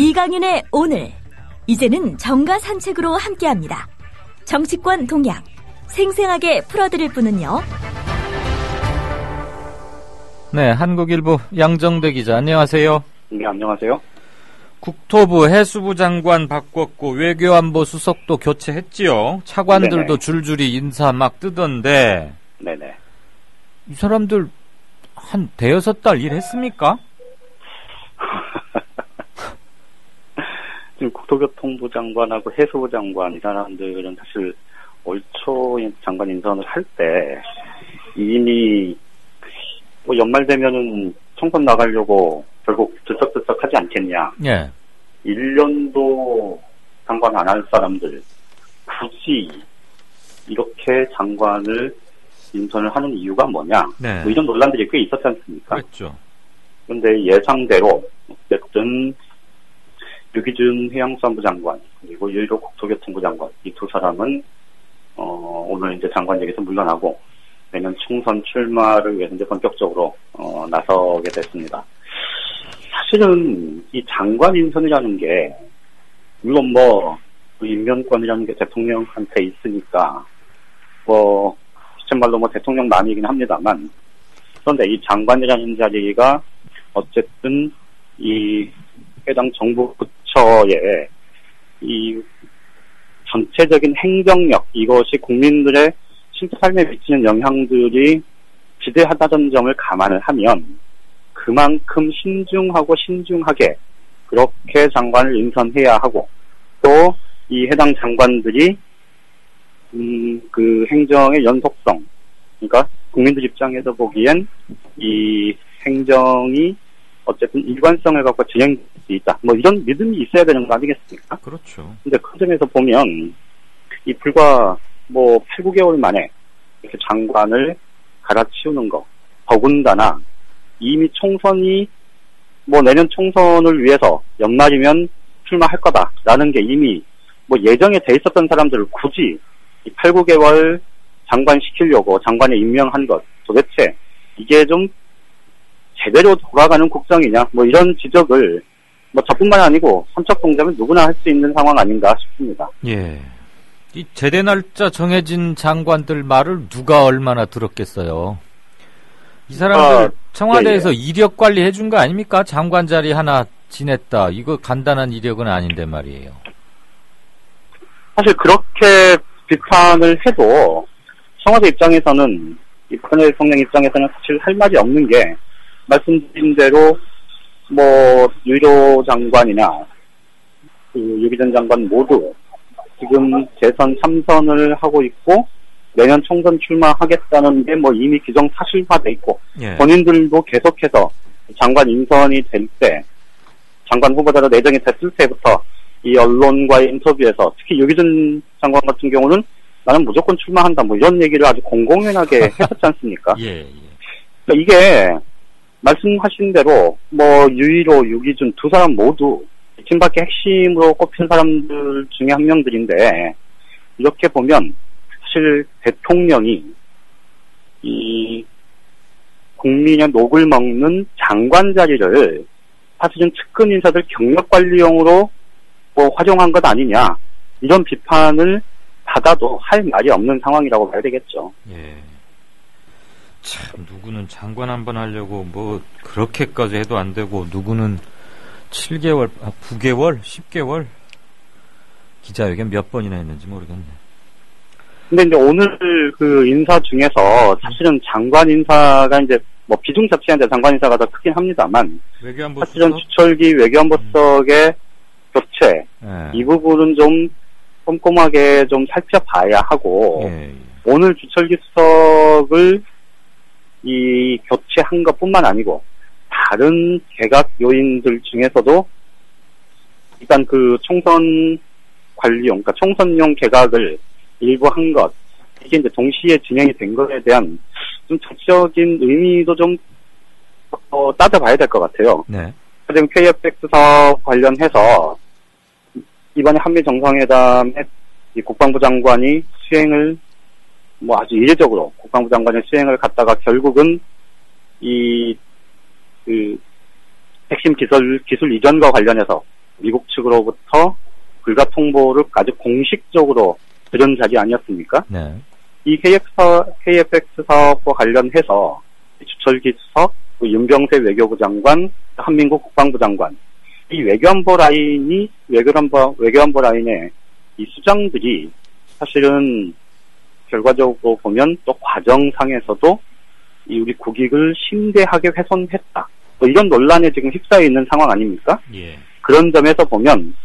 이강윤의 오늘, 이제는 정가 산책으로 함께합니다. 정치권 동향 생생하게 풀어드릴 분은요. 네, 한국일보 양정대 기자, 안녕하세요. 네, 안녕하세요. 국토부 해수부 장관 바꿨고 외교안보 수석도 교체했지요. 차관들도 네네. 줄줄이 인사 막 뜨던데. 네네. 이 사람들 한 대여섯 달 일했습니까? 지금 국토교통부 장관하고 해수부 장관 이 사람들은 사실 올 초 장관 인선을 할 때 이미 뭐 연말 되면은 총선 나가려고 결국 들썩들썩 하지 않겠냐. 예. 1년도 장관 안 할 사람들 굳이 이렇게 장관을 인선을 하는 이유가 뭐냐. 네. 뭐 이런 논란들이 꽤 있었지 않습니까? 그렇죠. 그런데 예상대로 어쨌든 유기준 해양수산부 장관 그리고 유일호 국토교통부 장관 이 두 사람은 오늘 이제 장관직에서 물러나고 내년 총선 출마를 위해서 이제 본격적으로 나서게 됐습니다. 사실은 이 장관 인선이라는 게 물론 뭐 임명권이라는 게 대통령한테 있으니까 뭐 시쳇말로 뭐 대통령만이긴 합니다만 그런데 이 장관이라는 자리가 어쨌든 이 해당 정부 부처의 이 전체적인 행정력 이것이 국민들의 실제 삶에 미치는 영향들이 지대하다는 점을 감안을 하면 그만큼 신중하고 신중하게 그렇게 장관을 인선해야 하고 또 이 해당 장관들이 그 행정의 연속성 그러니까 국민들 입장에서 보기엔 이 행정이 어쨌든 일관성을 갖고 진행될 수 있다. 뭐 이런 믿음이 있어야 되는 거 아니겠습니까? 그렇죠. 근데 그 점에서 보면 이 불과 뭐 8, 9개월 만에 이렇게 장관을 갈아치우는 거 더군다나 이미 총선이 뭐 내년 총선을 위해서 연말이면 출마할 거다라는 게 이미 뭐 예정에 돼 있었던 사람들을 굳이 이 8, 9개월 장관 시키려고 장관에 임명한 것 도대체 이게 좀 제대로 돌아가는 국정이냐 뭐 이런 지적을 뭐 저뿐만 아니고 선착동자면 누구나 할 수 있는 상황 아닌가 싶습니다. 예. 이 제대 날짜 정해진 장관들 말을 누가 얼마나 들었겠어요. 이 사람들 청와대에서 예. 이력 관리 해준 거 아닙니까? 장관 자리 하나 지냈다. 이거 간단한 이력은 아닌데 말이에요. 사실 그렇게 비판을 해도 청와대 입장에서는 이 박근혜 대통령 입장에서는 사실 할 말이 없는 게 말씀드린 대로 뭐 유일호 장관이나 그 유기준 장관 모두 지금 재선 3선을 하고 있고 내년 총선 출마하겠다는 게 뭐 이미 기정사실화돼 있고 예. 본인들도 계속해서 장관 인선이 될 때 장관 후보자로 내정이 됐을 때부터 이 언론과의 인터뷰에서 특히 유기준 장관 같은 경우는 나는 무조건 출마한다 뭐 이런 얘기를 아주 공공연하게 했었지 않습니까? 예, 예. 그러니까 이게 말씀하신 대로 뭐 유일호, 유기준 두 사람 모두 친박계 핵심으로 꼽힌 사람들 중에 한 명들인데 이렇게 보면 사실 대통령이 이 국민의 녹을 먹는 장관 자리를 사실은 측근 인사들 경력관리용으로 뭐 활용한 것 아니냐 이런 비판을 받아도 할 말이 없는 상황이라고 봐야 되겠죠. 예. 참 누구는 장관 한번 하려고 뭐 그렇게까지 해도 안 되고 누구는 7개월, 9개월, 10개월 기자회견 몇 번이나 했는지 모르겠네. 근데 이제 오늘 그 인사 중에서 사실은 장관 인사가 이제 뭐 비중 자체한데 장관 인사가 더 크긴 합니다만 외교안보 사실은 수석? 주철기 외교안보 수석의 교체 예. 이 부분은 좀 꼼꼼하게 좀 살펴봐야 하고 예, 예. 오늘 주철기 수석을 이 교체한 것뿐만 아니고 다른 개각 요인들 중에서도 일단 그 총선 관리용, 그러니까 총선용 개각을 일부 한 것, 이게 이제 동시에 진행이 된 것에 대한 좀 정치적인 의미도 좀 따져봐야 될 것 같아요. 네. 지금 KFX 사업 관련해서 이번에 한미 정상회담에 이 국방부 장관이 수행을 뭐 아주 이례적으로 국방부 장관의 수행을 갖다가 결국은 이 그 핵심 기술 이전과 관련해서 미국 측으로부터 불가 통보를 아주 공식적으로 들은 자리 아니었습니까? 네. 이 KFX 사업과 관련해서 주철기 수석, 윤병세 외교부 장관, 한민국 국방부 장관, 이 외교안보 라인의 이 수장들이 사실은 결과적으로 보면 또 과정상에서도 이 우리 국익을 심대하게 훼손했다. 뭐 이런 논란에 지금 휩싸여 있는 상황 아닙니까? 예. 그런 점에서 보면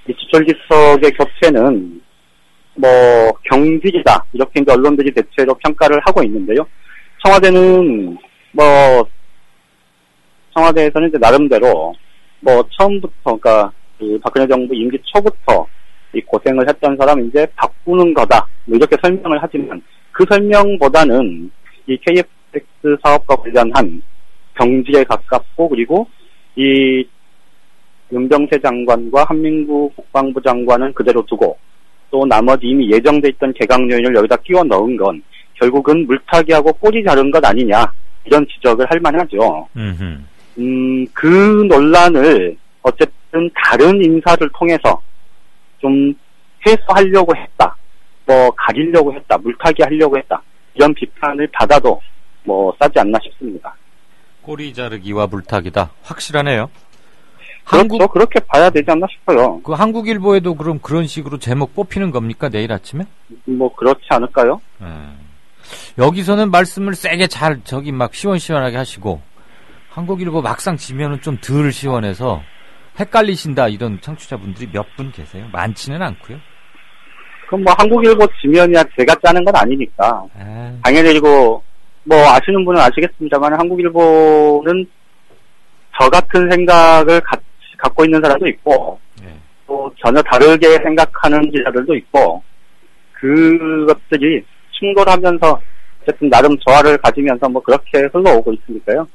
이 주철기 수석의 교체는 뭐 경질이다 이렇게 이제 언론들이 대체로 평가를 하고 있는데요. 청와대에서는 이제 나름대로 뭐 처음부터 그러니까 그 박근혜 정부 임기 초부터 이 고생을 했던 사람 이제 바꾸는 거다 뭐 이렇게 설명을 하지만 그 설명보다는 이 KFX 사업과 관련한 경질에 가깝고 그리고 이 윤병세 장관과 한민국 국방부 장관은 그대로 두고 또 나머지 이미 예정돼 있던 개각 요인을 여기다 끼워 넣은 건 결국은 물타기하고 꼬리 자른 것 아니냐 이런 지적을 할 만하죠. 그 논란을 어쨌든 다른 인사를 통해서 좀 해소하려고 했다. 뭐 가리려고 했다. 물타기 하려고 했다. 이런 비판을 받아도 뭐 싸지 않나 싶습니다. 꼬리 자르기와 물타기다. 확실하네요. 그렇죠. 그렇게 봐야 되지 않나 싶어요. 그 한국일보에도 그럼 그런 식으로 제목 뽑히는 겁니까? 내일 아침에? 뭐 그렇지 않을까요? 여기서는 말씀을 세게 막 시원시원하게 하시고 한국일보 막상 지면은 좀 덜 시원해서 헷갈리신다 이런 청취자분들이 몇 분 계세요. 많지는 않고요. 그럼 뭐 한국일보 지면이야 제가 짜는 건 아니니까. 당연히 이거 뭐 아시는 분은 아시겠습니다만 한국일보는 저 같은 생각을 갖고 있는 사람도 있고 또 전혀 다르게 생각하는 기자들도 있고 그것들이 충돌하면서 어쨌든 나름 조화를 가지면서 뭐 그렇게 흘러오고 있으니까요.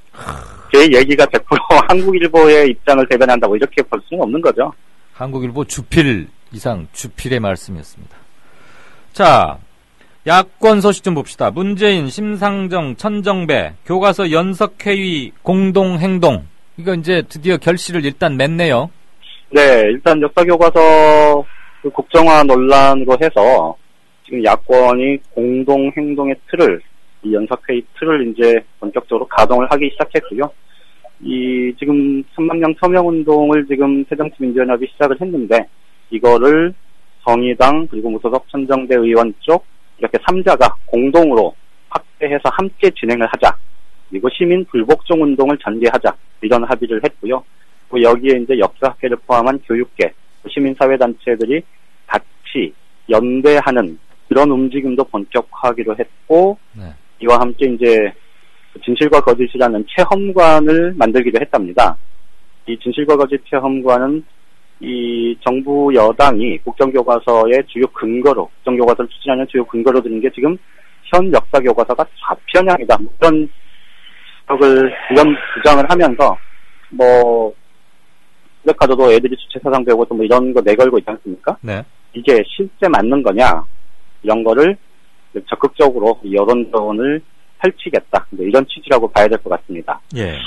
제 얘기가 100% 한국일보의 입장을 대변한다고 이렇게 볼 수는 없는 거죠. 한국일보 주필 이상 주필의 말씀이었습니다. 자, 야권 소식 좀 봅시다. 문재인, 심상정, 천정배 교과서 연석회의 공동행동 이거 이제 드디어 결실을 일단 맺네요. 네, 일단 역사교과서 그 국정화 논란으로 해서 지금 야권이 공동행동의 틀을 이 연석회의 틀을 이제 본격적으로 가동을 하기 시작했고요. 이 지금 3만 명 서명 운동을 지금 새정치민주연합이 시작을 했는데 이거를 정의당 그리고 무소속 천정배 의원 쪽 이렇게 3자가 공동으로 확대해서 함께 진행을 하자. 그리고 시민 불복종 운동을 전개하자. 이런 합의를 했고요. 또 여기에 이제 역사학계를 포함한 교육계, 시민사회단체들이 같이 연대하는 그런 움직임도 본격화하기로 했고, 이와 함께 이제 진실과 거짓이라는 체험관을 만들기도 했답니다. 이 진실과 거짓 체험관은 이 정부 여당이 국정교과서의 주요 근거로, 국정교과서를 추진하는 주요 근거로 드는 게 지금 현 역사교과서가 좌편향이다. 이런 주장을 하면서, 뭐, 블랙카드도 애들이 주체사상 배우고 또 뭐 이런 거 내걸고 있지 않습니까? 네. 이게 실제 맞는 거냐? 이런 거를 적극적으로 여론전을 펼치겠다. 이런 취지라고 봐야 될 것 같습니다. 예.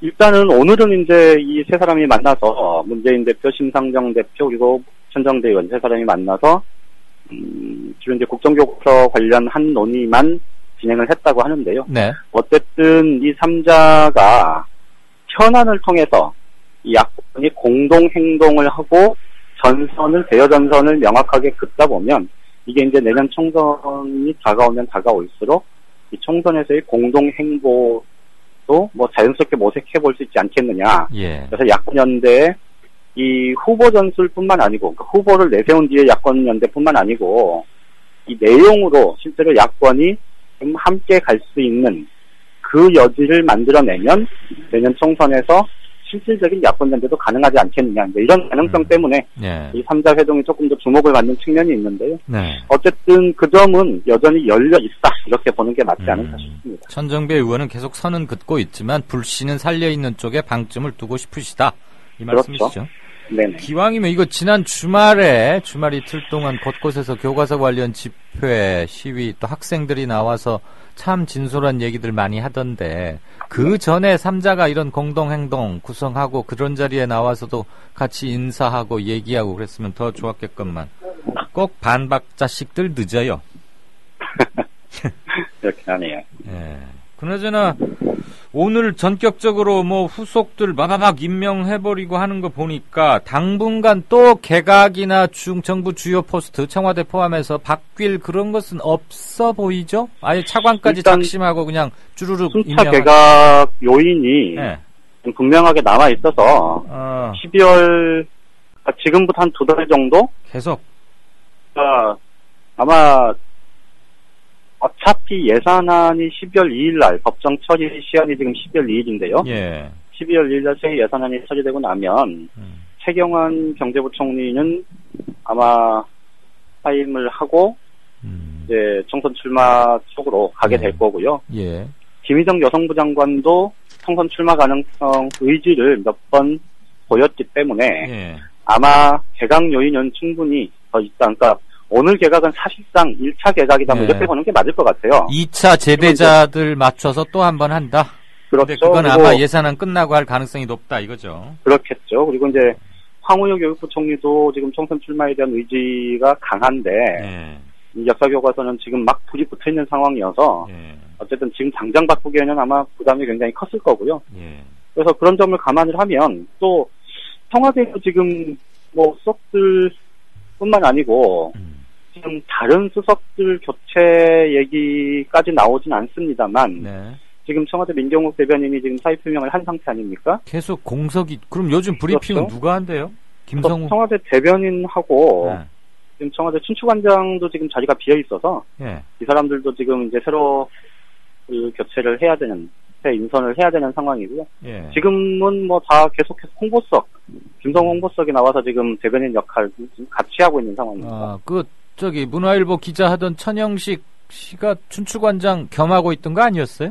일단은 오늘은 이제 이 세 사람이 만나서 문재인 대표, 심상정 대표 그리고 천정배 의원 세 사람이 만나서 주로 이제 국정교과서 관련한 논의만 진행을 했다고 하는데요. 네. 어쨌든 이 3자가 현안을 통해서 이 야권이 공동 행동을 하고 대여 전선을 명확하게 긋다 보면 이게 이제 내년 총선이 다가오면 다가올수록 이 총선에서의 공동 행보도 뭐 자연스럽게 모색해 볼 수 있지 않겠느냐. 예. 그래서 야권 연대의 이 후보 전술뿐만 아니고 그러니까 후보를 내세운 뒤에 야권 연대뿐만 아니고 이 내용으로 실제로 야권이 좀 함께 갈 수 있는 그 여지를 만들어내면 내년 총선에서 실질적인 야권 연대도 가능하지 않겠느냐. 이런 가능성 때문에 이 3자 회동이 조금 더 주목을 받는 측면이 있는데요. 네. 어쨌든 그 점은 여전히 열려 있다. 이렇게 보는 게 맞지 않을까 싶습니다. 천정배 의원은 계속 선은 긋고 있지만 불씨는 살려있는 쪽에 방점을 두고 싶으시다. 이 말씀이시죠? 그렇죠. 네네. 기왕이면 이거 지난 주말 이틀 동안 곳곳에서 교과서 관련 집회, 시위, 또 학생들이 나와서 참 진솔한 얘기들 많이 하던데, 그 전에 삼자가 이런 공동행동 구성하고 그런 자리에 나와서도 같이 인사하고 얘기하고 그랬으면 더 좋았겠건만, 꼭 반박 자식들 늦어요. 이렇게 하네요. 예. 그나저나 오늘 전격적으로 뭐 후속들 마바박 임명해버리고 하는 거 보니까 당분간 또 개각이나 정부 주요 포스트 청와대 포함해서 바뀔 그런 것은 없어 보이죠? 아예 차관까지 작심하고 그냥 주르륵 순차 개각 요인이 예. 좀 분명하게 남아 있어서 12월 지금부터 한 2달 정도 계속 아마 어차피 예산안이 12월 2일 날 법정 처리 시한이 지금 12월 2일인데요. 예. 12월 2일 날 새 예산안이 처리되고 나면 최경환 경제부총리는 아마 사임을 하고 이제 총선 출마 쪽으로 가게 될 거고요. 예. 김희정 여성부 장관도 총선 출마 가능성 의지를 몇 번 보였기 때문에 예. 아마 개각 요인은 충분히 더 있다. 그러니까 오늘 개각은 사실상 1차 개각이다. 뭐 이렇게 보는 게 맞을 것 같아요. 2차 제대자들 맞춰서 또 한 번 한다. 그런데 그렇죠. 그건 아마 예산안 끝나고 할 가능성이 높다 이거죠. 그렇겠죠. 그리고 이제 황우여 교육부총리도 지금 총선 출마에 대한 의지가 강한데 이 역사교과서는 지금 막 불이 붙어 있는 상황이어서 어쨌든 지금 당장 바꾸기에는 아마 부담이 굉장히 컸을 거고요. 그래서 그런 점을 감안을 하면 또 청와대도 지금 뭐 수석들뿐만 아니고 지금 다른 수석들 교체 얘기까지 나오진 않습니다만 지금 청와대 민경욱 대변인이 지금 사의 표명을 한 상태 아닙니까? 계속 공석이 그럼 요즘 브리핑은 그렇죠? 누가 한대요? 김성우 청와대 대변인하고 지금 청와대 춘추관장도 지금 자리가 비어 있어서 이 사람들도 지금 이제 새로 그 교체를 해야 되는 새 인선을 해야 되는 상황이고요. 지금은 뭐 다 계속해서 홍보석 김성우 홍보석이 나와서 지금 대변인 역할 같이 하고 있는 상황입니다. 저기 문화일보 기자 하던 천영식 씨가 춘추관장 겸하고 있던 거 아니었어요?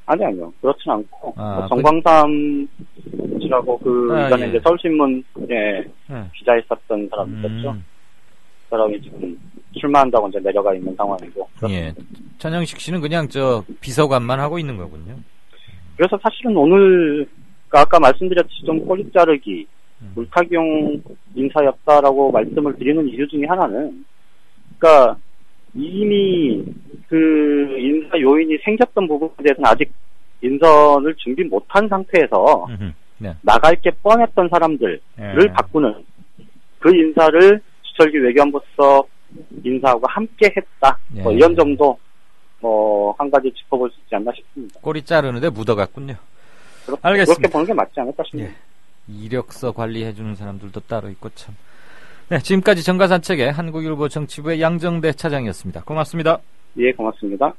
아니요. 그렇진 않고 정광삼 씨라고 이전에 이제 서울신문 기자했었던 사람 있었죠. 그 사람이 지금 출마한다고 이제 내려가 있는 상황이고. 천영식 씨는 그냥 비서관만 하고 있는 거군요. 그래서 사실은 오늘 아까 말씀드렸듯이 좀 꼬리 자르기, 물타기용 인사였다라고 말씀을 드리는 이유 중에 하나는, 그러니까 이미 그 인사 요인이 생겼던 부분에 대해서는 아직 인선을 준비 못한 상태에서 나갈 게 뻔했던 사람들을 바꾸는 그 인사를 주철기 외교안보수석 인사하고 함께 했다. 뭐 이런 정도 한 가지 짚어볼 수 있지 않나 싶습니다. 꼬리 자르는데 묻어갔군요. 알겠습니다. 그렇게 보는 게 맞지 않을까 싶습니다. 이력서 관리해주는 사람들도 따로 있고 참. 네, 지금까지 정가산책의 한국일보 정치부의 양정대 차장이었습니다. 고맙습니다. 예, 고맙습니다.